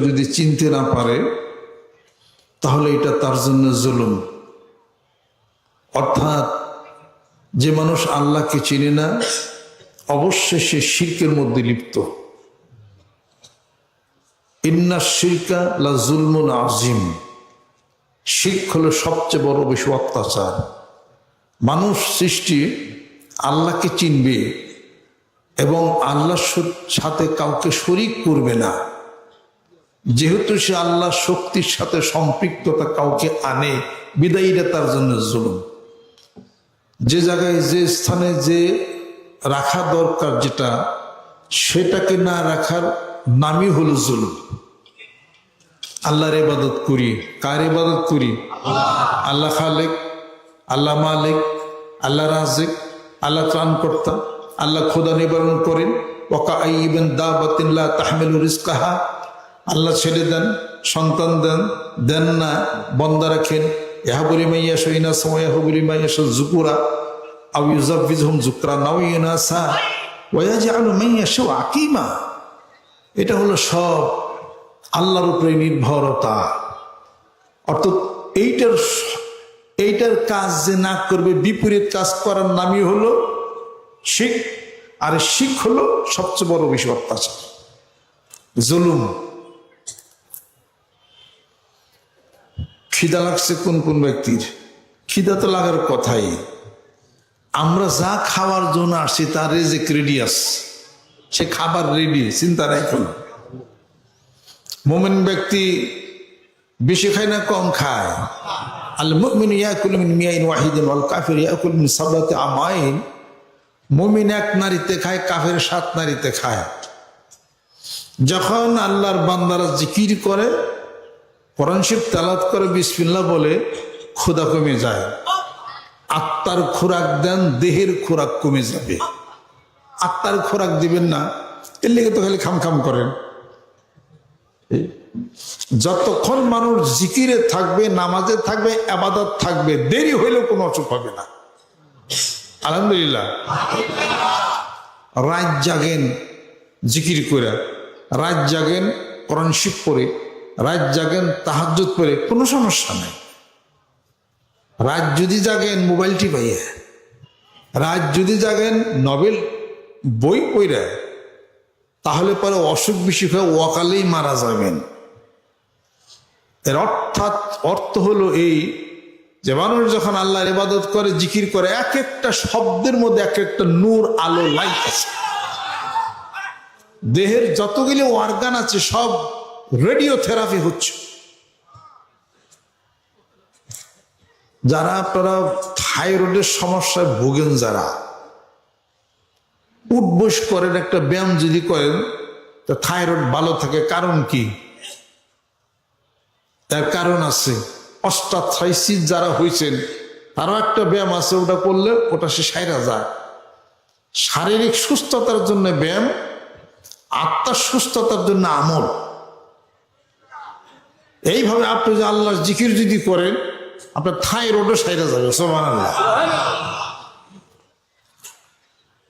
যদি চিনতে না পারে তাহলে এটা তার জন্য জুলুম। অর্থাৎ যে মানুষ আল্লাহকে চিনে না অবশ্যই সে শিরকের মধ্যে লিপ্ত। ইন্না শিরকা লা জুলমুন আজিম, শিরক হলো সবচেয়ে বড় বেশি অত্যাচার। মানুষ সৃষ্টি আল্লাহকে চিনবে এবং আল্লাহর সাথে কাউকে শরীক করবে না। যেহেতু সে আল্লাহ শক্তির সাথে সম্পৃক্ততা কাউকে আনে, বিদায়ীরা তার জন্য জুলুম। যে জায়গায় যে স্থানে যে রাখা দরকার যেটা, সেটাকে না রাখার নামই হলো জুলুম। আল্লাহর ইবাদত করি, কার ইবাদত করি? আল্লাহ খালেক, আল্লাহ মালিক, আল্লাহ রাজিক, আল্লাহ ত্রাণকর্তা, আল্লাহ খোদা নিবারণ করেন। ওয়াকাইবিন দাবাতিন লা তাহমিলু রিজকাহা, আল্লাহ ছেড়ে দেন, সন্তান দেন, দেন না, বন্দা রাখেন। ইয়াহাবুলি মাইয়াশা ইনাসা ওয়া ইয়াহাবুলি মাইয়াশা যুকুরা আও ইউযাব্বিজুহুম যুকরান আও ইনাসা ওয়া ইয়াজআলু মাইয়াশা আকিমা। এটা হলো সব আল্লাহর উপরে নির্ভরতা। অর্থাৎ এইটার কাজ যে না করবে, বিপরীত কাজ করার নামই হলো শিরক। আর শিরক হলো সবচেয়ে বড় বেশি অত্যাচার, জুলুম। খিদা লাগছে কোন কোন ব্যক্তির? খিদা তো লাগার কথাই। আমরা যা খাওয়ার জন্য আসছি তার রেজেক রেডি আছে, সে খাবার রেডি, চিন্তা নাই কোনো। মুমিন ব্যক্তি বেশি খায় না কম খায়? আল মুমিনু ইয়াকুলু মিন মিয়াইন ওয়াহিদিন ওয়াল কাফিরু ইয়াকুলু মিন সাবআতি আমাইন। মুমিন এক নারীতে খায়, কাফের 7 নারীতে খায়। যখন আল্লাহর বান্দারা জিকির করে, কোরআন শরীফ তেলাওয়াত করে, বিসমিল্লাহ বলে, ক্ষুধা কমে যায়। আত্মার খোরাক দেন, দেহের খোরাক কমে যাবে। আত্মার খোরাক দিবেন না, এর লেগে তো খালি খাম করেন। যতক্ষণ মানুষ জিকিরে থাকবে, নামাজে থাকবে, ইবাদত থাকবে, দেরি হইলেও কোনো অসুখ হবে না। আলহামদুলিল্লাহ। রাত জাগেন জিকির করে, রাত জাগেন কোরআন শরীফ পড়ে, রাত জাগেন তাহাজ্জুদ পড়ে, কোনো সমস্যা নেই। রাত যদি জাগেন মোবাইল টিপাইয়া, রাত যদি জাগেন নভেল বই পড়ে, তাহলে পরে অসুখ বিসুখ হয়ে অকালেই মারা যাবেন। এর অর্থ হলো এই যে মানুষ যখন আল্লাহর ইবাদত করে, জিকির করে, এক একটা শব্দের মধ্যে এক একটা নূর, আলো, লাইট আছে। দেহের যতগুলি অর্গান আছে সব রেডিও থেরাপি হচ্ছে। যারা আপনারা থাইরয়েডের সমস্যায় ভোগেন, যারা উঠবস করেন, একটা ব্যায়াম যদি করেন তা থাইরয়েড ভালো থাকে। কারণ কি? তার কারণ আছে। অস্টাথ্রাইসিস যারা হয়েছেন তারও একটা ব্যায়াম আছে, ওটা করলে ওটা সে সাইরা যায়। শারীরিক সুস্থতার জন্য ব্যায়াম, আত্মার সুস্থতার জন্য আমল। এইভাবে আপনি যে আল্লাহর জিকির যদি করেন, আপনার থাইরয়েডও সাইরা যাবে। সুবহানাল্লাহ।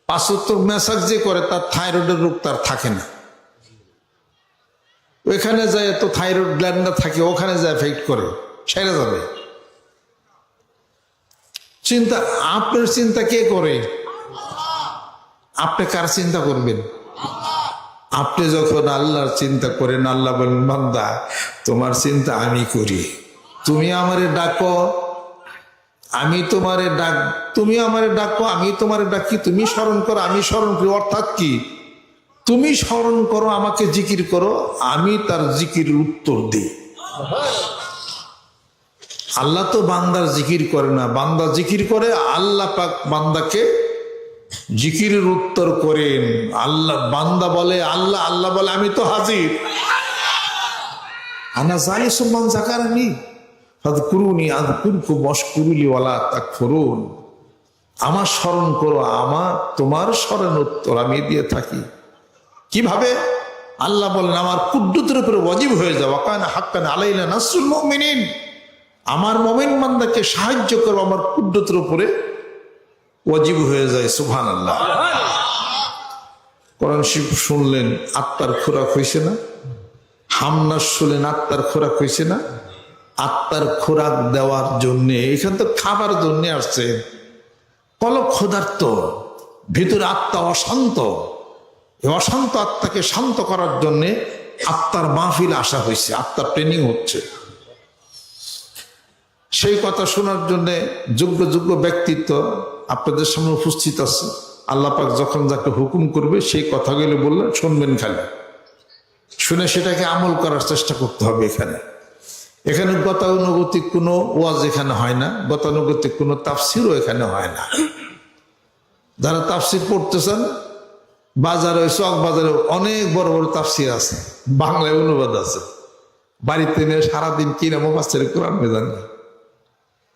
5 ওয়াক্ত মেসাজ যে করে তার থাইরয়েডের রোগ তার থাকে না। ওইখানে যায় তো থাইরয়েড গ্ল্যান্ড না থাকে, ওখানে যায় এফেক্ট করে, সাইরা যাবে। চিন্তা, আপনার চিন্তা কে করে? আপনি কার চিন্তা করবেন? আপনি যখন আল্লাহর চিন্তা করেন, আল্লাহ বলেন, বান্দা তোমার চিন্তা আমি করি, তুমি আমারে ডাকো, আমি তোমারে ডাক, তুমি আমারে ডাকো, আমি তোমারে ডাকি, তুমি স্মরণ করো, আমি স্মরণ করি। অর্থাৎ কি? তুমি স্মরণ করো, আমাকে জিকির করো, আমি তার জিকির উত্তর দিই। আল্লাহ তো বান্দার জিকির করে না, বান্দা জিকির করে। আল্লাহ পাক বান্দাকে জিকিরের উত্তর করেন। আল্লাহ বান্দা বলে, আল্লাহ আল্লাহ বলে, আমি তো হাজির। আনা জানি সুমান জাকারানি ফাযকুরুনি আযকুরকুম ওয়াশকুরুলি ওয়ালা তাকফুরুন। আমার স্মরণ করো, আমার তোমার স্মরণ উত্তর আমি দিয়ে থাকি। কিভাবে? আল্লাহ বলেন, আমার কুদ্দুতের উপরে ওয়াজিব হয়ে যাও। ওয়াকানা হাক্কান আলাইনা নাসরুল মুমিনিন। আমার মুমিন বান্দাকে সাহায্য করো, আমার কুদ্দুতের উপরে ওয়াজিব হয়ে যায়। সুবহানাল্লাহ। কোরআন শরীফ শুনলেন, আত্মার খোরাক হয়েছে না? হামনার শুলেন আত্মার খোরাক হয়েছে না? আত্মার খোরাক দেওয়ার জন্যে, এখানে তো খাবার জন্য আসছে। কলব ক্ষুধার্ত, ভিতরে আত্মা অশান্ত, এই অশান্ত আত্মাকে শান্ত করার জন্যে আত্মার মাহফিল আসা হয়েছে, আত্মার ট্রেনিং হচ্ছে। সেই কথা শোনার জন্যে যোগ্য যোগ্য ব্যক্তিত্ব আপনাদের সামনে উপস্থিত আছে। আল্লাহ পাক যখন যাকে হুকুম করবে সেই কথাগুলো বললে শুনবেন, খালি শুনে সেটাকে আমল করার চেষ্টা করতে হবে। এখানে গতানুগতিক কোনো ওয়াজ এখানে হয় না, গতানুগতিক কোনো তাফসিরও এখানে হয় না। যারা তাফসির পড়তেছেন, বাজারে চক বাজারে অনেক বড় বড় তাফসির আছে, বাংলায় অনুবাদ আছে, বাড়িতে নিয়ে সারাদিন কিনা মুফাসসির কোরআন বেজান,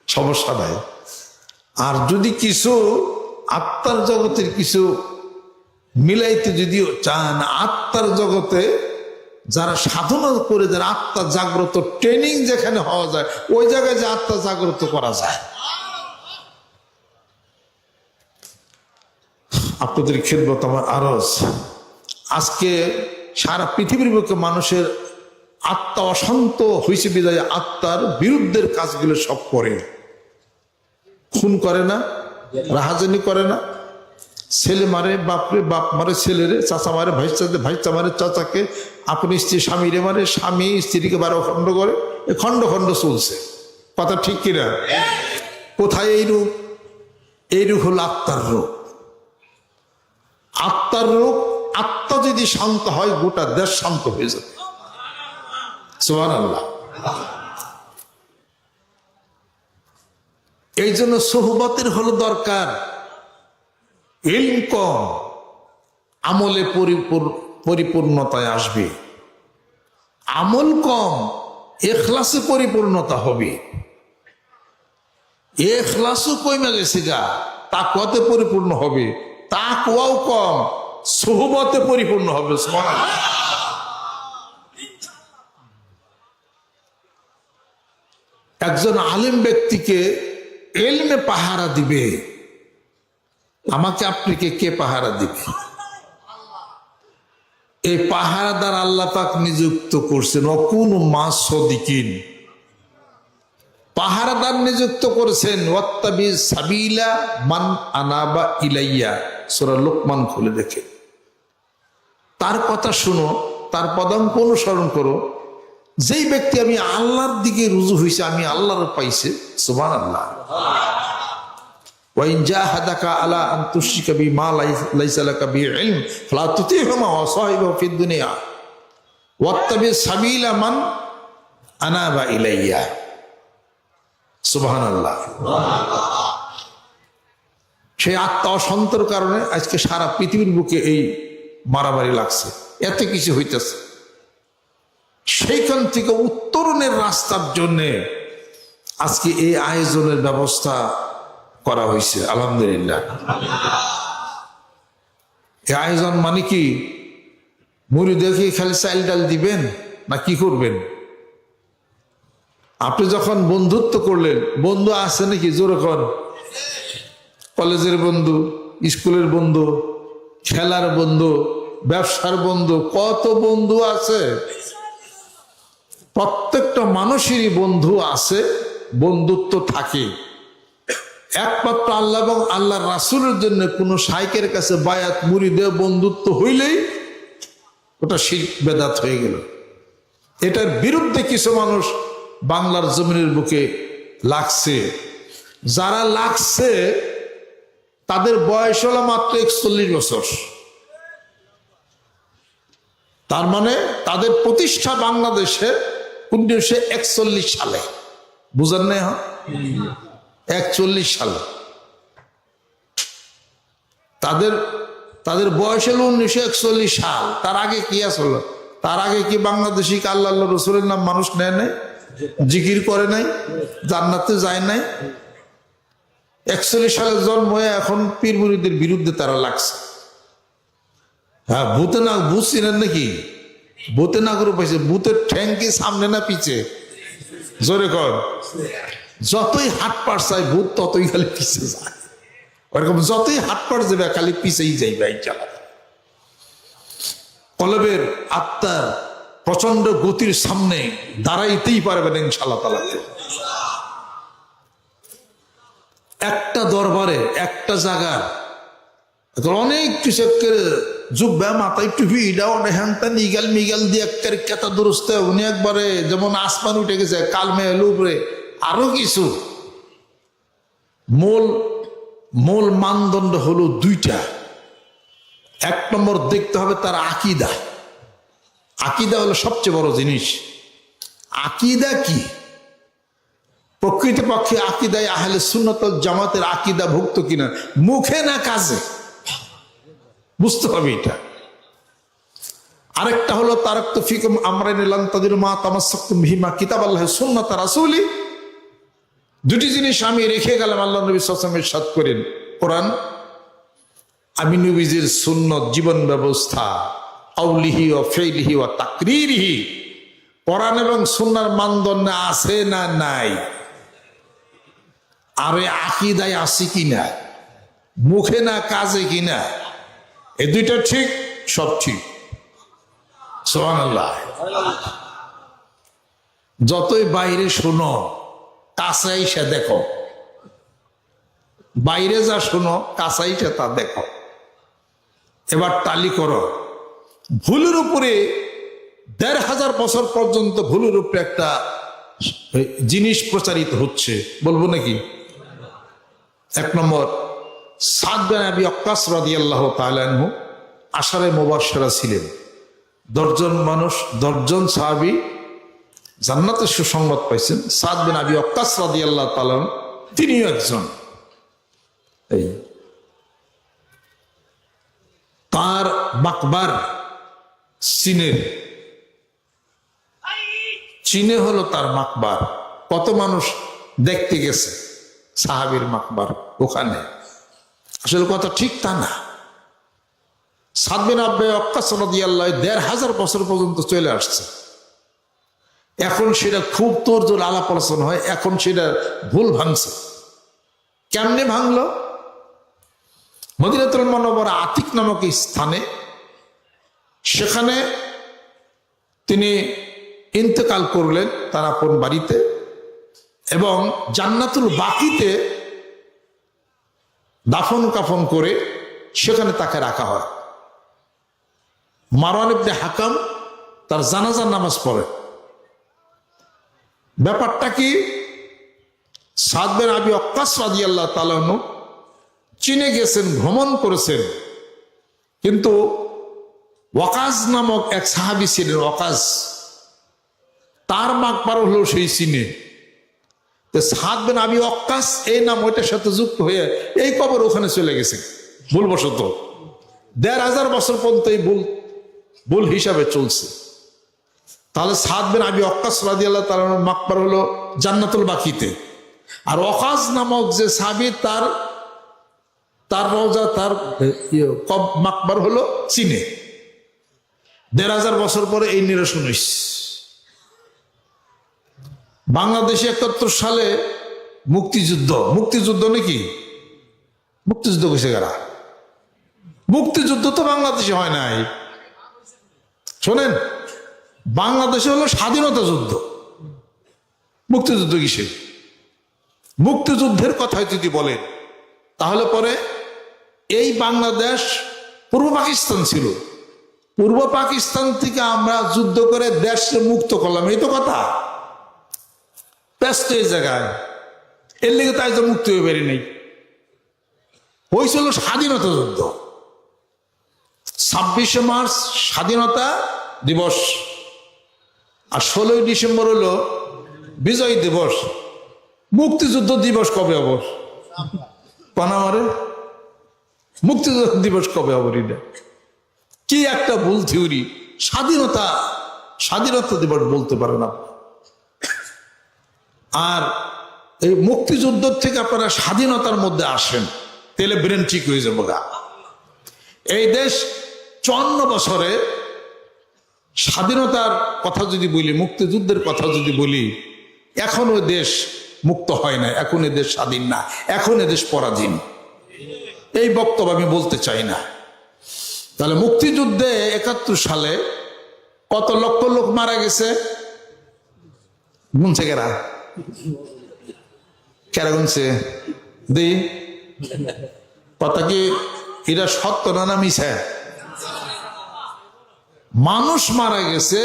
সমস্যা নাই। আর যদি কিছু আত্মার জগতের কিছু মিলাইতে যদিও চান, আত্মার জগতে যারা সাধনা করে, যারা আত্মা জাগ্রত ট্রেনিং যেখানে হওয়া যায়, ওই জায়গায় যে আত্মা জাগ্রত করা যায়। আপনাদের খেদমত আমার আরজ। আজকে সারা পৃথিবীর বুকে মানুষের আত্মা অশান্ত হয়েছে বিদায় আত্মার বিরুদ্ধের কাজগুলো সব করে। খুন করে না, রাহাজানি করে না, ছেলে মারে বাপরে, বাপ মারে ছেলেরে, চাচা মারে ভাইচা মারে চাচাকে, আপনি স্ত্রী স্বামীরে মারে, স্বামী স্ত্রীকে 12 খণ্ড করে, এ খণ্ড খণ্ড চলছে। কথা ঠিক কিনা? কোথায় এই রূপ? এই রূপ হল আত্মার রূপ। আত্মার রূপ, আত্মা যদি শান্ত হয় গোটা দেশ শান্ত হয়ে যাবে। সুবহানাল্লাহ। এই জন্য সোহবতের হলো দরকার। ইলম কম, আমলে পরিপূর্ণতায় আসবে। আমল কম, ইখলাসে পরিপূর্ণতা হবে। ইখলাসও কমে গেছে গা, তাকওয়াতে পরিপূর্ণ হবে। তাকওয়াও কম, সোহবতে পরিপূর্ণ হবে। সুবহানাল্লাহ। একজন আলেম ব্যক্তিকে ইলমে পাহারা দিবে, আমাকে আপনাকে কে পাহারা দিবে? এই পাহারাদার আল্লাহ পাক নিযুক্ত করছেন। অকুন মা সদিকিন, পাহারাদার নিযুক্ত করেছেন। ওয়াত্তাবি সাবিলা মান আনাবা ইলাইয়া, সূরা লোকমান খুলে দেখে তার কথা শুনো, তার পদাঙ্ক অনুসরণ করো। যেই ব্যক্তি আমি আল্লাহর দিকে রুজু হয়েছে, আমি আল্লাহর পাইছে। সুবহানাল্লাহ। وإن جاهدك على أن تشرك بي ما ليس لك به علم فلا تطعهما وصاحبهما في الدنيا واتبع سبيل من أناب إلي। সুবহানাল্লাহ। সেই আত্মা অশান্তর কারণে আজকে সারা পৃথিবীর বুকে এই মারামারি লাগছে, এত কিছু হইতেছে। সেইখান থেকে উত্তরণের রাস্তার জন্যে আজকে এই আয়োজনের ব্যবস্থা করা হয়েছে। আলহামদুলিল্লাহ। এই আয়োজন মানে কি? মুরিদকে খালি চাল ডাল দিবেন না কি করবেন? আপনি যখন বন্ধুত্ব করলেন, বন্ধু আছে নাকি? জোরে কর। কলেজের বন্ধু, স্কুলের বন্ধু, খেলার বন্ধু, ব্যবসার বন্ধু, কত বন্ধু আছে। প্রত্যেকটা মানুষেরই বন্ধু আছে, বন্ধুত্ব থাকে। একমাত্র আল্লাহ এবং আল্লাহর রাসূলের জন্য কোন শাইখের কাছে বায়াত মুরিদে বন্ধুত্ব হইলেই ওটা শিরক বেদাত হয়ে গেল। এটার বিরুদ্ধে কিছু মানুষ বাংলার জমিনের বুকে লাগছে। যারা লাগছে তাদের বয়স হলো মাত্র 41 বছর। তার মানে তাদের প্রতিষ্ঠা বাংলাদেশে 1941 সালে। বুঝেন না? 41 সালে তাদের বয়স হলো 1941 সাল। তার আগে কি আসলো? তার আগে কি বাংলাদেশি আল্লাহ রসুলের নাম মানুষ নেয় নাই, জিকির করে নাই, জান্নাতে যায় নাই? 41 সালে জন্ম হয়ে এখন পীর মুরিদের বিরুদ্ধে তারা লাগছে। হ্যাঁ, ভূতে না বুঝছিলেন নাকি? ভূতে না করে পাইছে। ভূতের ঠ্যাং কি সামনে না পিছে? জোরে কর। যতই হাট পাট চাই ভূত ততই খালি পিছে যায়। ওরকম যতই হাট পাট যাবে খালি পিছেই যাইবে। কলবের আত্মার প্রচন্ড গতির সামনে দাঁড়াইতেই পারবেন ইনশাআল্লাহ তাআলাতে। একটা দরবারে একটা জায়গা অনেক কিছু জুব্বা মাথায় টুপি এটাও হ্যানটা নিগাল মিগাল দিয়ে কেতা দুরস্ত উনি একবারে যেমন আসমান উঠে গেছে কালমে এলো উপরে আরো কিছু। মূল মানদণ্ড হলো দুইটা। এক নম্বর দেখতে হবে তার আকীদা। আকীদা হলো সবচেয়ে বড় জিনিস। আকীদা কি? প্রকৃতপক্ষে আকীদায় আহলে সুন্নাত ওয়াল জামাতের আকীদা ভুক্ত কিনা, মুখে না কাজে, বুঝতে হবে এটা। আরেকটা হলো তারাকতু ফিকুম আমরাইন লান তাদিলু মা তামাসসাকতুম বিহিমা কিতাবাল্লাহি সুন্নাত রাসূলি। দুটি জিনিস আমি রেখে গেলাম, আল্লাহ নবী সাল্লাল্লাহু আলাইহি ওয়াসাল্লাম ইরশাদ করেন, কোরআন, আমি নবীজির সুন্নত জীবন ব্যবস্থা, কাউলিহি ওয়া ফিইলিহি ওয়া তাকরিরিহি, কোরআন এবং সুন্নাহর মানদণ্ড আছে না নাই, আর আকীদায় আছে কিনা, মুখে না কাজে কিনা, এই দুইটা ঠিক, সব ঠিক। সুবহানাল্লাহ। যতই বাইরে শোনো, কাছে এসে দেখো। বাইরে যা শোনো, কাছে এসে তা দেখো। এবার টালি করো। ভুলের উপরে ১৫০০ বছর পর্যন্ত ভুলের উপরে একটা জিনিস প্রচারিত হচ্ছে, বলবো নাকি? এক নম্বর, সাদ বিন আবি ওয়াক্কাস রাদিয়াল্লাহু তাআলা আনহু আশারে মুবাশশারা ছিলেন। 10 জন সাহাবী জান্নাতের সুসংবাদ পাইছেন। সাদ বিন আবি ওয়াক্কাস রাদিয়াল্লাহু তাআলা তিনিও একজন। এই তার মাকবার চীনে হলো তার মাকবার। কত মানুষ দেখতে গেছে সাহাবীর মাকবার ওখানে। আসলে কথা ঠিক তা না। সাদ বিন আবি ওয়াক্কাস রাদিয়াল্লাহু ১৫০০ বছর পর্যন্ত চলে আসছে। এখন সেটা খুব তোড়জোড় আলাপ আলোচনা হয়, এখন সেটা ভুল ভাঙছে। কেমনে ভাঙলো? মদিনাতুল মুনাওয়ারা আতিক নামক স্থানে, সেখানে তিনি ইন্তেকাল করলেন তার আপন বাড়িতে, এবং জান্নাতুল বাকিতে দাফন কাফন করে সেখানে তাকে রাখা হয়। মারওয়ান ইবনে হাকাম তার জানাজার নামাজ পড়ে। ব্যাপারটা কি? সাদ বিন আবি ওয়াক্কাস রাদিয়াল্লাহু তাআলা আনহু চীনে গেছেন, ভ্রমণ করেছেন, কিন্তু ওয়াকাজ নামক এক সাহাবী ছিলেন, ওয়াকাজ, তার মাকবার হলো সেই চীনে। সাদ বিন আবি ওয়াক্কাস এই নাম ওইটার সাথে যুক্ত হয়ে এই কবর ওখানে চলে গেছে ভুলবশত। ১৫০০ বছর পর্যন্ত এই ভুল হিসাবে চলছে। তাহলে সাদ বিন আবি ওয়াক্কাস রাদিয়াল্লাহু তাআলা মাকবার হলো জান্নাতুল বাকিতে, আর ওয়াকাজ নামক যে সাহাবী তার রওজা, তার মাকবার হলো চীনে। ১৫০০ বছর পরে এই নিরসন হইছে। বাংলাদেশে ৭১ সালে মুক্তিযুদ্ধ নাকি? মুক্তিযুদ্ধ কইছে কারা? মুক্তিযুদ্ধ তো বাংলাদেশে হয় নাই। শোনেন, বাংলাদেশে হলো স্বাধীনতা যুদ্ধ। মুক্তিযুদ্ধ কিসে? মুক্তিযুদ্ধের কথা যদি বলেন তাহলে পরে এই বাংলাদেশ পূর্ব পাকিস্তান ছিল, পূর্ব পাকিস্তান থেকে আমরা যুদ্ধ করে দেশকে মুক্ত করলাম, এই তো কথা। ব্যস্ত এই জায়গায় এর লেগে তাই তো মুক্তি হয়ে বেরিয়ে নেই। হয়েছিল স্বাধীনতা যুদ্ধ। ২৬শে মার্চ স্বাধীনতা দিবস, আর ১৬ই ডিসেম্বর হলো বিজয় দিবস। মুক্তিযুদ্ধ দিবস কবে হব? পানামারে মুক্তিযুদ্ধ দিবস কবে হব? এটা কি একটা ভুল থিওরি। স্বাধীনতা দিবস বলতে পারে না। আর এই মুক্তিযুদ্ধ থেকে আপনারা স্বাধীনতার মধ্যে আসেন, তাহলে ব্রেন ঠিক হয়ে যাবো গা। এই দেশ ৫৪ বছরে স্বাধীনতার কথা যদি বলি, মুক্তিযুদ্ধের কথা যদি বলি, এখনো দেশ মুক্ত হয় না, এখন দেশ স্বাধীন না, এখন দেশ পরাধীন। এই বক্তব্য আমি বলতে চাই না। তাহলে মুক্তিযুদ্ধে ৭১ সালে কত লক্ষ লোক মারা গেছে গুনছে কেরা? কেরা গুনছে? দি কথা কি এটা সত্য না মিছা? মানুষ মারা গেছে,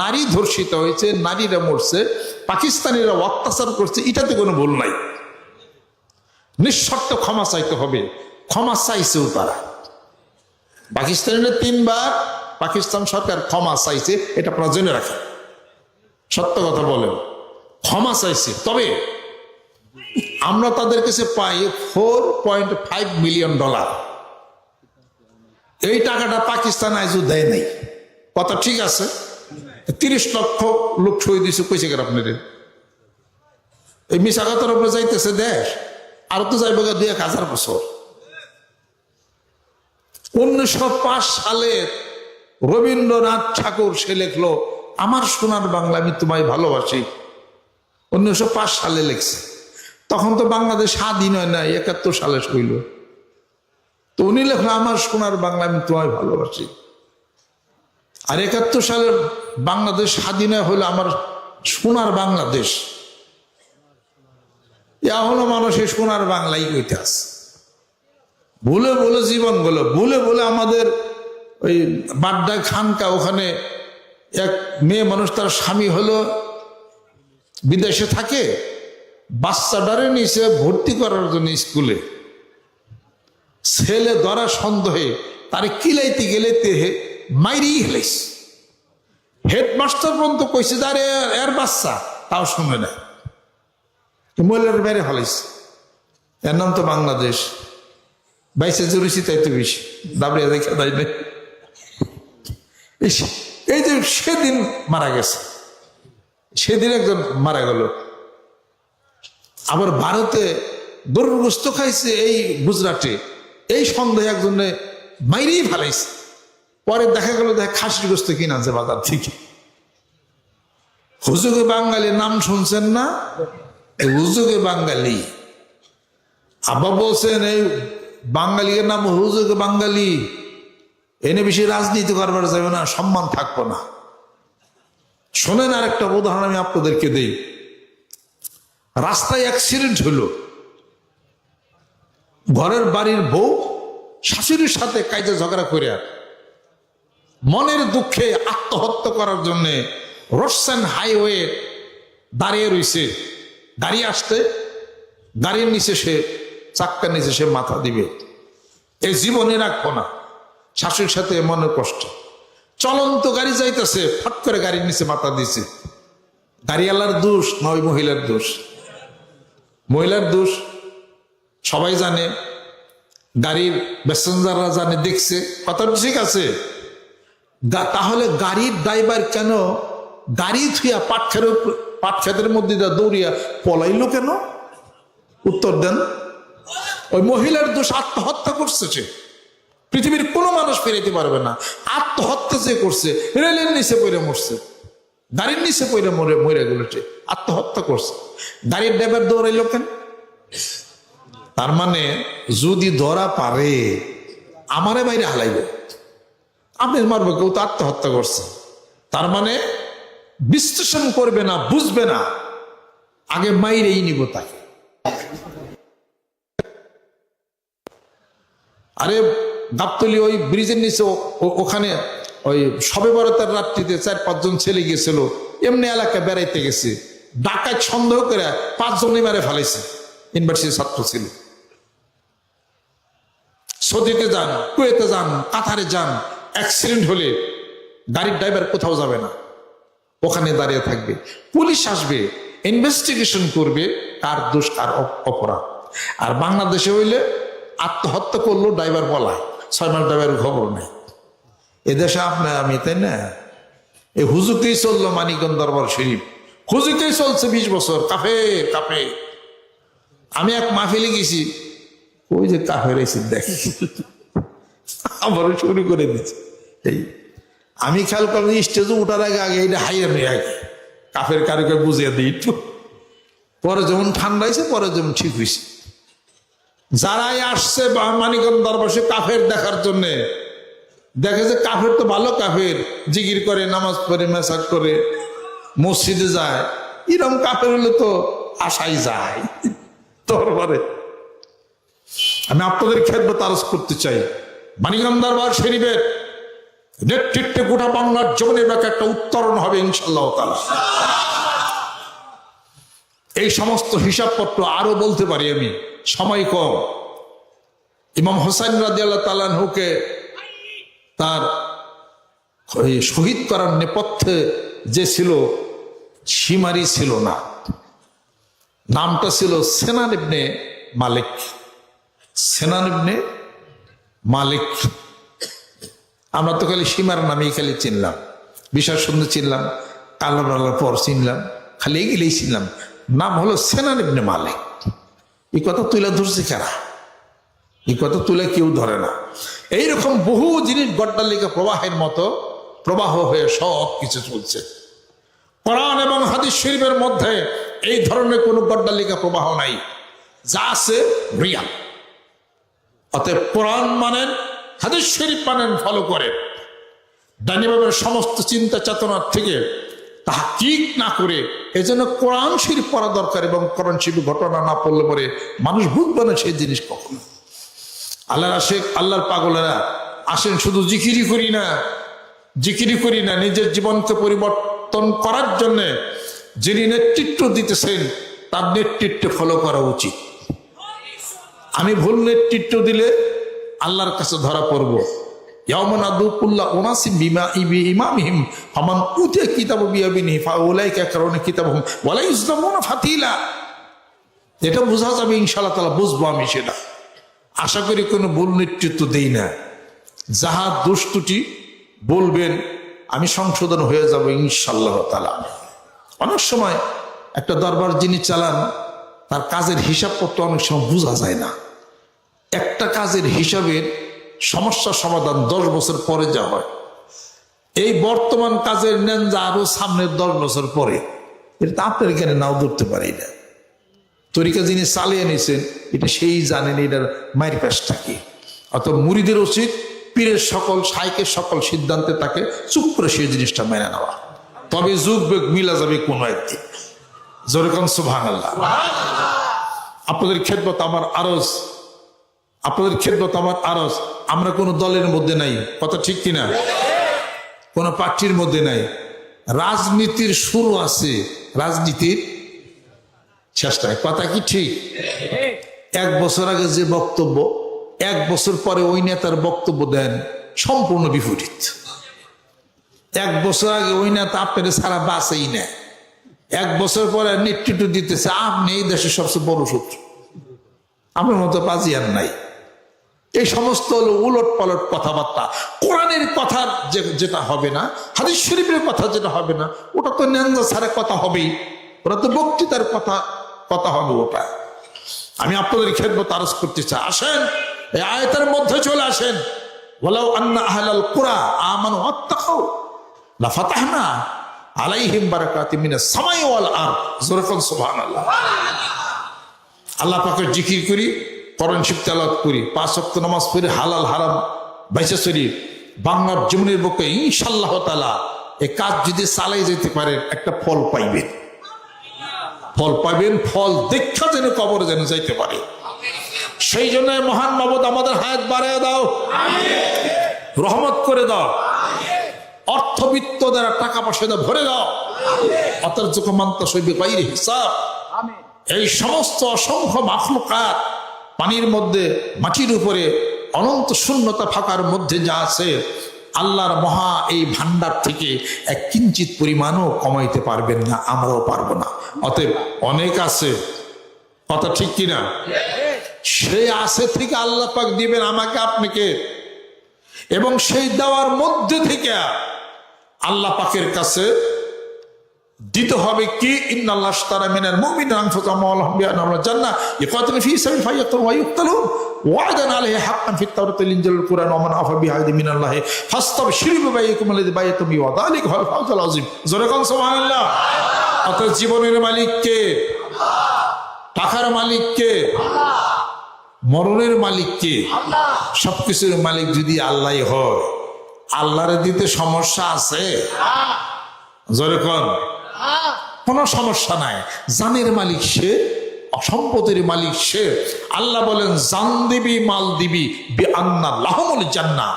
নারী ধর্ষিত হয়েছে, নারীরা মরছে, পাকিস্তানিরা অত্যাচার করছে, এটাতে কোনো ভুল নাই। নিঃশর্ত ক্ষমা চাইতে হবে, ক্ষমা চাইছেও তারা। পাকিস্তানিরা 3 বার পাকিস্তান সরকার ক্ষমা চাইছে, এটা আপনারা জেনে রাখেন। সত্য কথা বলেন, ক্ষমা চাইছে। তবে আমরা তাদের কাছে পাই $4.5 মিলিয়ন। এই টাকাটা পাকিস্তান আজও দেয় নাই। কথা ঠিক আছে? 30 লক্ষ লোক সই দিয়েছে, কইছে কেন আপনার? এই মিশাগাতার উপরে যাইতেছে দেশ, আর তো যাইব 2-1000 বছর। 1905 সালে রবীন্দ্রনাথ ঠাকুর সে লেখলো আমার সোনার বাংলা আমি তোমায় ভালোবাসি। 1905 সালে লেখছে। তখন তো বাংলাদেশ স্বাধীন হয় না, 71 সালে হইল। তো উনি লেখলো আমার সোনার বাংলা আমি তোমায় ভালোবাসি। আর 71 সালে বাংলাদেশ স্বাধীন হইলো আমার সোনার বাংলাদেশ। এখনো মানুষ এই সোনার বাংলাই কইতে আছে। ভুলে ভুলে জীবন গেল, ভুলে ভুলে আমাদের ওই বাড্ডা খানকা, ওখানে এক মেয়ে মানুষ, তার স্বামী হলো বিদেশে থাকে, বাচ্চাটারে নিচে ভর্তি করার জন্য স্কুলে, ছেলে ধরা সন্দেহে তারে কিলাইতে গেলে মাইরি হেলাইস। হেডমাস্টার পর্যন্ত কইছে আরে এর বাচ্চা, তাও শুনে না, মহিলার বাইরে হলাইছে। এর নাম তো বাংলাদেশ। বাইসে জুড়েছি তাই তো বেশি দাবড়িয়া দেখা দেয় না। এই যে সেদিন মারা গেছে, সেদিন একজন মারা গেল। আবার ভারতে গরুর গোস্ত খাইছে, এই গুজরাটে এই সন্দেহে একজনে মাইরেই ফেলাইছে। পরে দেখা গেল খাসির গোস্ত কিনা আছে বাজার থেকে। হুজুগে বাঙালি নাম শুনছেন না? এই হুজুগে বাঙালি। আব্বা বলছেন এই বাঙালির নাম হুজুগে বাঙালি, এনে বেশি রাজনীতি করবার যাবে না, সম্মান থাকবো না। শোনেন, আর একটা উদাহরণ আমি আপনাদেরকে দিই। রাস্তায় অ্যাক্সিডেন্ট হলো, ঘরের বাড়ির বউ শাশুড়ির সাথে কাজে ঝগড়া করে মনের দুঃখে আত্মহত্যা করার জন্য রোডসাইড হাইওয়ে দাঁড়িয়ে রয়েছে। গাড়ি আসতে, গাড়ির নিচে সে চাক্কার নিচে সে মাথা দিবে। এই জীবনে রাখবো না, শাশুড়ির সাথে মনের কষ্ট। চলন্ত গাড়ি যাইতেছে, ফট করে গাড়ির নিচে মাথা দিছে। গাড়িওয়ালার দোষ না ওই মহিলার দোষ? মহিলার দোষ। সবাই জানে, গাড়ির প্যাসেঞ্জাররা জানে, দেখছে, কথা ঠিক আছে। তাহলে গাড়ির ড্রাইভার কেন গাড়ি থুইয়া পাট খেতের মধ্যে দৌড়িয়া পলাইলো কেন? উত্তর দেন। ওই মহিলার দোষ, আত্মহত্যা করছে সে। পৃথিবীর কোনো মানুষ ফেরাইতে পারবে না। আত্মহত্যা যে করছে, রেলের নিচে পড়ে মরছে, গাড়ির নিচে পড়ে মরে গেল, আত্মহত্যা করছে। গাড়ির ড্রাইভার দৌড়াইলো কেন? তার মানে যদি ধরা পারে আমারে বাইরে হালাইবে, আপনি মারবে, কেউ তো আত্মহত্যা করছে। তার মানে বিশ্লেষণ করবে না, বুঝবে না, আগে মাইরেই নিব তাকে। আরে গাবতলি ওই ব্রিজের নিচে, ওখানে ওই শবে বরাতের রাত্রিতে 4-5 জন ছেলে গিয়েছিল, এমনি এলাকায় বেড়াইতে গেছে, ডাকাত সন্দেহ করে 5 জনই মেরে ফেলাইছে। ইউনিভার্সিটির ছাত্র ছিল। সৌদিতে যান, কুয়েতে যান, কাতারে যান, অ্যাক্সিডেন্ট হলে গাড়ির ড্রাইভার কোথাও যাবে না, ওখানে দাঁড়িয়ে থাকবে। পুলিশ আসবে, ইনভেস্টিগেশন করবে কার দোষ কার অপরাধ। আর বাংলাদেশে হইলে আত্মহত্যা করলো, ড্রাইভার বলায়, 6 মাস ড্রাইভারের খবর নেই। এদেশে আপনার আমি, তাই না? এই হুজুকেই চললো মানিকগঞ্জ দরবার শরীফ, হুজুকেই চলছে 20 বছর। Cafe cafe. আমি এক মাহফিলে গেছি, ওই যে কাফের এসে দেখ আবারও শুরু করে দিচ্ছে। এই আমি খেয়াল করলাম স্টেজে উঠার আগে এটা হাইয়া মেয়ে আগে কাফের কারুকে বুঝিয়ে দিই একটু। পরে যেমন ঠান্ডা হয়েছে, পরে যেমন ঠিক হয়েছে। যারাই আসছে মানিকগঞ্জ দরবার শরীফ কাফের দেখার জন্যে, দেখে যে কাফের তো ভালো কাফের, জিকির করে, নামাজ পড়ে, মেসাজ করে, মসজিদে যায়, এরকম কাফের হলে তো আশাই যায় দরবারে। আমি আপনাদের খেদমত আরজ করতে চাই, মানিকগঞ্জ দরবার শরীফের নেতৃত্বে গোটা বাংলার জীবনের ব্যাপারে একটা উত্তরণ হবে ইনশাআল্লাহ তাআলা। এই সমস্ত হিসাবপত্র আরো বলতে পারি আমি, সময় কম। ইমাম হোসেন রাদিয়াল্লাহু তাআলা আনহুকে তার শহীদ করার নেপথ্যে যে ছিল, শিমারি ছিল না, নামটা ছিল সেনান ইবনে মালিক। সেনান ইবনে মালিক। আমরা তো খালি সীমার নামেই খালি চিনলাম, বিষয় শুনতে চিনলাম, আল্লাহ পর চিনলাম, খালি এগুলোই চিনলাম। নাম হলো সেনান ইবনে মালিক। এই কথা তুলে ধরছে কারা? এই কথা তুলে কেউ ধরে না। এইরকম বহু জিনিস গড্ডালিকা প্রবাহের মতো প্রবাহ হয়ে সব কিছু চলছে। কোরআন এবং হাদিস শরীফের মধ্যে এই ধরনের কোনো গড্ডালিকা প্রবাহ নাই, যা আছে রিয়াল। অতএব কোরআন মানেন, হাদিস শরীফ মানেন, ফলো করেন। ডাইনিভাবের সমস্ত চিন্তা চেতনার থেকে তাহকিক না করে, এজন্য কোরআন শরীফ পড়া দরকার। এবং কোরআন শরীফ ঘটনা না পড়লে পরে মানুষ বুঝবে না সেই জিনিস কখনো। আল্লাহর আশিক, আল্লাহর পাগলেরা আসেন, শুধু জিকিরি করি না, জিকিরি করি না, নিজের জীবনকে পরিবর্তন করার জন্য যিনি নেতৃত্ব দিতেছেন তার নেতৃত্বে ফলো করা উচিত। আমি ভুল নেতৃত্ব দিলে আল্লাহর কাছে ধরা পড়ব। এটা বোঝা যাবে ইনশাআল্লাহ তাআলা, বুঝবো আমি সেটা। আশা করি কোনো ভুল নেতৃত্ব দেই না। যাহা দোষ ত্রুটি বলবেন আমি সংশোধন হয়ে যাব ইনশাআল্লাহ তাআলা। অনেক সময় একটা দরবার যিনি চালান তার কাজের হিসাবপত্র অনেক সময় বোঝা যায় না। একটা কাজের হিসাবের সমস্যা সমাধান 10 বছর পরে যা হয়, এই বর্তমান কাজের নেন যা আরো সামনের 10 বছর পরে, এটা আপনার এখানে নাও ধরতে পারি না। তরিকা যিনি চালিয়ে নিয়েছেন এটা সেই জানেন এটার মায়ের পেশটা কি। অর্থাৎ মুরিদের উচিত পীরের সকল, শাইখের সকল সিদ্ধান্তে তাকে চুপ করে সেই জিনিসটা মেনে নেওয়া। তবে যুগ বেগ মিলা যাবে কোনো একদিন। যেরকম সুবহানাল্লাহ। আপনাদের খেদমত আমার আরজ, আপনাদের খেদমত আমার আরজ। আমরা কোনো দলের মধ্যে নাই, কথা ঠিক কিনা? কোনো পার্টির মধ্যে নাই। রাজনীতির শুরু আছে, রাজনীতির শেষ নাই। কথা কি ঠিক? 1 বছর আগে যে বক্তব্য, 1 বছর পরে ওই নেতার বক্তব্য দেন সম্পূর্ণ বিপরীত। 1 বছর আগে ওই নেতা আপনার সারা বাসেই নেয়, 1 বছর পরে নেতৃত্ব দিতেছে আপনি এই দেশের সবচেয়ে বড় শত্রু, আপনার মতো বাজিয়ার নাই। এই সমস্ত হলো উলট পালট কথাবার্তা। কোরআনের কথা যেটা হবে না, হাদিস শরীফের কথা যেটা হবে না, ওটা তো নেন্দা ছাড়া কথা হবেই, ওটা তো বক্তৃতার কথা হবে ওটা। আমি আপনাদের খেদমত আরজ করতে চাই, আসেন এই আয়াতের মধ্যে চলে আসেন। ওয়ালাউ আন্না আহলাল কুরা আমানু ওয়াত্তাকাউ লাফাতাহনা আলাইহিম বারাকাতিম মিনাস সামাই ওয়াল আরদ। জোরে বলুন সুবহানাল্লাহ। আল্লাহ পাকের জিকির করি, কোরআন শরীফ তেলাওয়াত করি, 5 ওয়াক্ত নামাজ পড়ি, হালাল হারাম বাইচে চলি, বাংলার জীবনের বুকে ইনশাআল্লাহ তাআলা এই কাজ যদি চালাই যেতে পারেন একটা ফল পাইবেন, ফল পাইবেন। ফল দেখা যেন কবরে যেন যাইতে পারে। সেই জন্য মহান মাবুদ আমাদের হায়াত বাড়ায় দাও, রহমত করে দাও, অর্থবিত্ত দ্বারা টাকা পয়সা দ্বারা ভরে দাও। হিসাব এই সমস্ত অসংখ্য মাখলুকাত পানির মধ্যে, মাটির উপরে, অনন্ত শূন্যতা ফাঁকার মধ্যে যা আছে, আল্লাহর মহা এই ভান্ডার থেকে এক কিঞ্চিত পরিমাণও কমাইতে পারবেন না, আমরাও পারবো না। অতএব অনেক আছে, কথা ঠিক কিনা? সেই আছে থেকে আল্লাহ পাক দিবেন আমাকে আপনাকে, এবং সেই দেওয়ার মধ্যে থেকে আল্লাহ পাকের কাছে দিতে হবে কি, ইন্নাল্লাহ আশতারা মিনাল মুমিনিনা আনফুসাহুম ওয়া আমওয়ালাহুম বিআন্না ইয়াকাতুলুনা ফী সাবিলিল্লাহি ফায়াকতুলুন ওয়া ইউকতালুন ওয়া'দান আলাইহি হাক্কান ফিত তাওরাতি ওয়াল ইনজিল ওয়াল কুরআন ওয়া মান আফা বিআহদি মিনাল্লাহি ফাস্তাবশিরু বিবাইয়িকুম আল্লাযী বায়াতুম বিহি ওয়া যালিকা হুয়াল ফাওজুল আযীম। জোরে বলুন সুবহানাল্লাহ। অর্থাৎ জীবনের মালিক কে? টাকার মালিক কে? মরণের মালিক কে? সবকিছুর মালিক যদি আল্লাহই হয়, আল্লাহরে দিতে সমস্যা আছে? জোরে কোন? কোনো সমস্যা নাই। জানের মালিক সে, অসম্পদের মালিক সে। আল্লাহ বলেন জান দিবি, মাল দিবি, বিআন্না লাহুমুল জান্নাহ,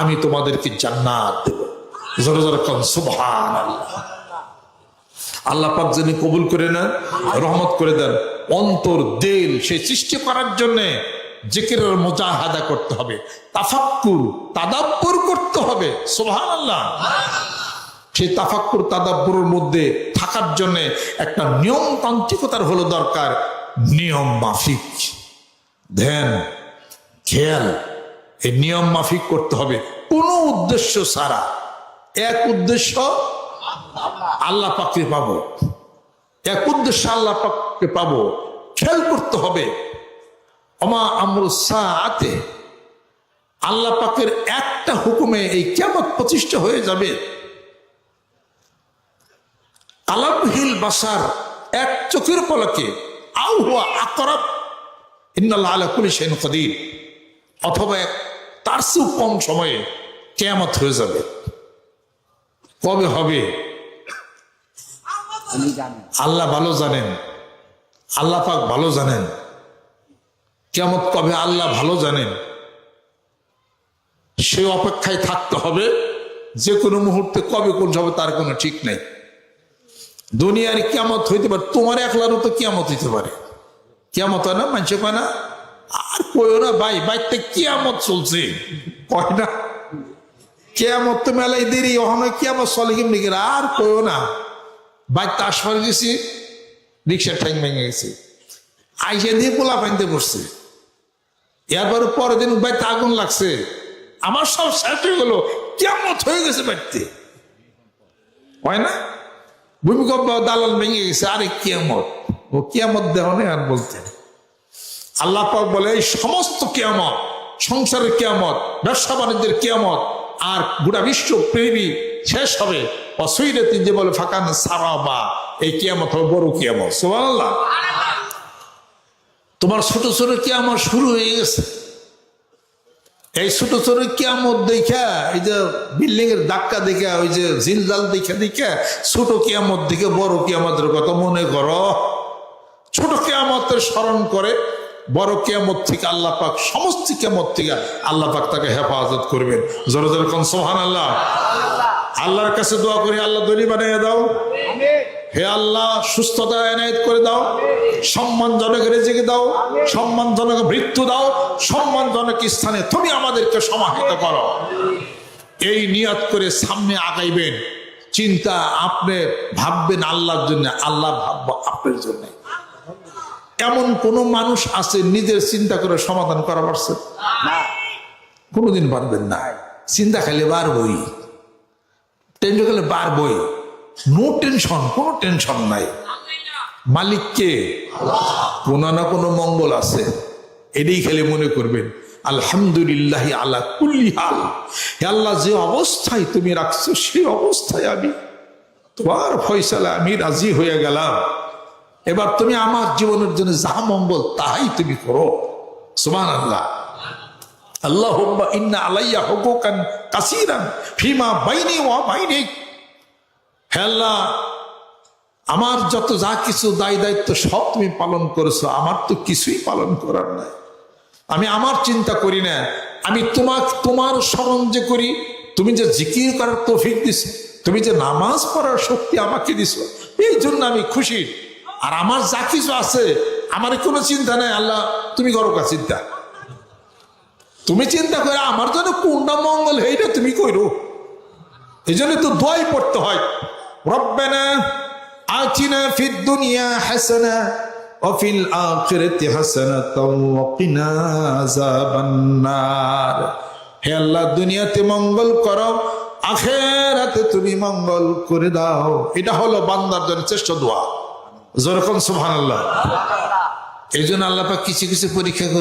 আমি তোমাদেরকে জান্নাত দেব। জোরে জোরে কোন সুবহানাল্লাহ। আল্লাহ পাক যিনি কবুল করে নেন, রহমত করে দেন। অন্তর দিল সেই সৃষ্টি করার জন্য জিকিরের মুজাহাদা করতে হবে, তাফাক্কুর তাদাব্বুর করতে হবে। সুবহানাল্লাহ। সেই তাফাক্কুর তাদাব্বুরের মধ্যে থাকার জন্য একটা নিয়মতান্ত্রিকতার হলো দরকার, নিয়ম মাফিক ধ্যান খেয়াল, এই নিয়ম মাফিক করতে হবে। কোনো উদ্দেশ্য ছাড়া, এক উদ্দেশ্য আল্লাহ পাককে পাবো, এক উদ্দেশ্য আল্লাহ পাককে পাবো, খেয়াল করতে হবে। ওমা আমরুস সাআতে, আল্লাহ পাকের একটা হুকুমে এই কিয়ামত প্রতিষ্ঠা হয়ে যাবে। কালামহিল বাসার, এক চোখের পলকে, আও হুয়া আকরাব ইন্নাল্লাহা আলা কুল্লি শাইইন কাদির, অথবা তার চেয়েও কম সময়ে কিয়ামত হয়ে যাবে। কবে হবে আল্লাহ ভালো জানেন, আল্লাহ পাক ভালো জানেন। কিয়ামত কবে আল্লাহ ভালো জানেন। সে অপেক্ষায় থাকতে হবে। যে কোনো মুহূর্তে কবে কোন হবে তার কোনো ঠিক নেই। দুনিয়ার কিয়ামত হইতে পারে, তোমার একলারও তো কিয়ামত হইতে পারে। কিয়ামত হয় না, মানুষে কয় না? আর কইও না ভাই, বাইতে কিয়ামত চলছে, কয় না? কিয়ামত তো মেলাই দেরি, ওখানে কিয়ামত চলে কেমনি করে? আর কইও না। বাইতে আসবার গেছি, রিক্সার ঠ্যাং ভেঙে গেছে, আইসা দিয়ে পোলা পাইতে পড়ছে। এরপরে পরের দিন বাইতে আগুন লাগছে, আমার সব শেষ হয়ে গেল, কিয়ামত হয়ে গেছে বাড়িতে, হয় না? ভূমিকম্প, দালাল ভেঙে গেছে, আরে কিয়ামত। ও কিয়ামত দেহ নেই আর বলতে। আল্লাহ পাক বলে এই সমস্ত কিয়ামত, সংসারের কিয়ামত, ব্যবসা বাণিজ্যের কিয়ামত, আর গোটা বিশ্ব পৃথিবী শেষ হবে অসুইরাতি, যে বলে ফাকান সারাবা, এই কিয়ামত হবে বড় কিয়ামত। সুবহানাল্লাহ। তোমার ছোট ছোট কিয়ামত শুরু হয়ে গেছে। এই ছোট ছোট কিয়ামত দেখা, এই যে বিল্ডিং এর ধাক্কা দেখা, ওই যে জিলজাল দেখা দেখা ছোট কিয়ামত দিকে বড় কিয়ামতের কথা মনে করো। ছোট কিয়ামতের স্মরণ করে বড় কিয়ামত থেকে আল্লাহ পাক, সমস্ত কিয়ামত থেকে আল্লাহ পাক তাকে হেফাজত করবেন। জোরে জোরে কোন সুবহানাল্লাহ। আল্লাহর কাছে দোয়া করি, আল্লাহ ধনী বানিয়ে দাও। হে আল্লাহ, সুস্থতা এনায়েত করে দাও, সম্মানজনক রিজিক দাও, সম্মানজনক মৃত্যু দাও, সম্মানজনক স্থানে তুমি আমাদেরকে সমাহিত করো। এই নিয়ত করে সামনে আগাইবেন। চিন্তা আপনি ভাববেন আল্লাহর জন্য, আল্লাহ ভাববো আপনার জন্য। এমন কোন মানুষ আছে নিজের চিন্তা করে সমাধান করা পারছে? কোনোদিন পারবেন না। চিন্তা খাইলে বাড়বই, টেনশন খেলে বাড়বই। নো টেনশন, কোনো টেনশন নাই। মালিককে কোনো না কোনো মঙ্গল আছে, এটাই খেলে মনে করবেন আলহামদুলিল্লাহ আলা কুল্লি হাল। হে আল্লাহ, যে অবস্থায় তুমি রাখছো সেই অবস্থায় আমি তোমার ফয়সালা আমি রাজি হয়ে গেলাম। এবার তুমি আমার জীবনের জন্য যাহা মঙ্গল তাহাই তুমি করো। সুবহানাল্লাহ। আল্লাহুম্মা ইন্না আলাইয়া হুকুকান কাসীরান ফিমা বাইনি ওয়া বাইনিক। হে আল্লাহ, আমার যত যা কিছু দায় দায়িত্ব সব তুমি পালন করেছো, আমার তো কিছুই পালন করার নাই। আমি আমার চিন্তা করি না, আমি তোমার স্মরণ যে করি, তুমি যে জিকির করার তৌফিক দিছো, তুমি যে নামাজ পড়ার শক্তি আমাকে দিছো, এই জন্য আমি খুশি। আর আমার যা কিছু আছে আমার কোনো চিন্তা নাই। আল্লাহ তুমি করো কা চিন্তা, তুমি চিন্তা করে আমার জন্য কোনটা মঙ্গল এইটা তুমি কইরো। এই জন্য তো দোয়াই পড়তে হয়, রব্বানা আতিনা ফিদ দুনিয়া হাসানা ওয়া ফিল আখিরাতি হাসানাতাও ওয়া কিনা আযাবান্নার। হে আল্লাহ, দুনিয়াতে মঙ্গল করো, আখিরাতে তুমি মঙ্গল করে দাও। এটা হলো বান্দার জন্য শ্রেষ্ঠ দোয়া। জোরে কোন সুবহানাল্লাহ। এই জন্য আল্লাহ পাক কিছু কিছু পরীক্ষা